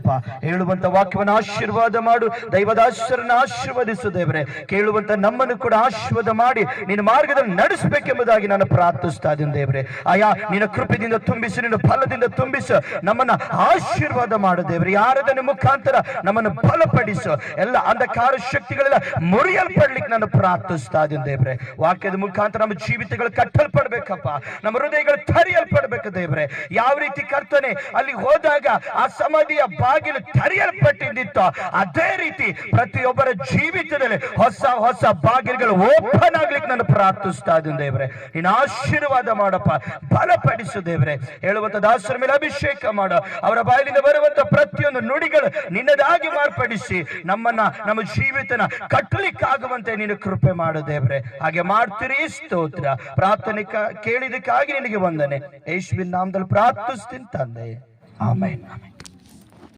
ಅಪ್ಪ ಹೇಳುವಂತ ವಾಕ್ಯವನ್ನು ಆಶೀರ್ವಾದ ಮಾಡು, ದೈವದಾಸರನ್ನ ಆಶೀರ್ವದಿಸು ದೇವರೇ. ಕೇಳುವಂತ ನಮ್ಮನ್ನು ಕೂಡ ಆಶೀರ್ವಾದ ಮಾಡಿ ನಿನ್ನ ಮಾರ್ಗದಲ್ಲಿ ನಡೆಸಬೇಕೆಂಬುದಾಗಿ ನಾನು ಪ್ರಾರ್ಥಿಸ್ತಾ ಇದ್ದೀನಿ ದೇವರೇ. ಆಯಾ ನಿನ್ನ ಕೃಪೆಯಿಂದ ತುಂಬಿಸು, ನಿನ್ನ ಫಲದಿಂದ ತುಂಬಿಸು, ನಮ್ಮನ್ನ ಆಶೀರ್ವಾದ ಮಾಡು ದೇವರೇ. ಯಾರದನ್ನ ಮುಖಾಂತರ ನಮ್ಮನ್ನು ಬಲಪಡಿಸು, ಎಲ್ಲ ಅಂಧಕಾರ ಶಕ್ತಿಗಳೆಲ್ಲ ಮುರಿಯಲ್ಪಡ್ಲಿಕ್ಕೆ ನಾನು ಪ್ರಾರ್ಥಿಸ್ತಾ ಇದ್ದೀನಿ ದೇವರೇ. ವಾಕ್ಯದ ಮುಖಾಂತರ ನಮ್ಮ ಜೀವಿತಗಳು ಕಟ್ಟಲ್ಪಡ್ಬೇಕಪ್ಪ, ನಮ್ಮ ಹೃದಯಗಳು ತೆರೆಯಲ್ಪಡ್ಬೇಕು ದೇವರೇ. ಯಾವ ರೀತಿ ಕರ್ತನೆ ಅಲ್ಲಿ ಹೋದಾಗ ಆ ಸಮಾಧಿಯ ಬಾಗಿಲು ತೆರೆಯಲ್ಪಟ್ಟಿದ್ದಿತ್ತು, ಅದೇ ರೀತಿ ಪ್ರತಿಯೊಬ್ಬರ ಜೀವಿತದಲ್ಲಿ ಹೊಸ ಹೊಸ ಬಾಗಿಲುಗಳು ಓಪನ್ ಆಗ್ಲಿಕ್ಕೆ ನಾನು ಪ್ರಾರ್ಥಿಸ್ತಾ ಇದ್ದೀನಿ ದೇವರೇ. ನಿನ್ನ ಆಶೀರ್ವಾದ ಮಾಡಪ್ಪ, ಬಲಪಡಿಸು ದೇವರೇ. ಹೇಳುವಂತ ದಾಸರ ಮೇಲೆ ಅಭಿಷೇಕ ಮಾಡು, ಅವರ ಬಾಯಿಲಿಂದ ಬರುವಂತ ಪ್ರತಿಯೊಂದು ನುಡಿಗಳು ನಿನ್ನದಾಗಿ ಮಾರ್ಪಡಿಸಿ ನಮ್ಮನ್ನ, ನಮ್ಮ ಜೀವಿತನ ಕಟ್ಟಲಿಕ್ಕಾಗುವಂತೆ ನೀನು ಕೃಪೆ ಮಾಡು ದೇವರೇ. ಹಾಗೆ ಮಾಡ್ತೀರಿ, ಸ್ತೋತ್ರ. ಪ್ರಾರ್ಥನೆ ಕೇಳಿದಕ್ಕಾಗಿ ನಿನಗೆ ವಂದನೆ. ಯೇಸುವಿನ ನಾಮದಲ್ಲಿ ಪ್ರಾರ್ಥಿಸ್ತೀನಿ ತಂದೆ, ಆಮೆನ್.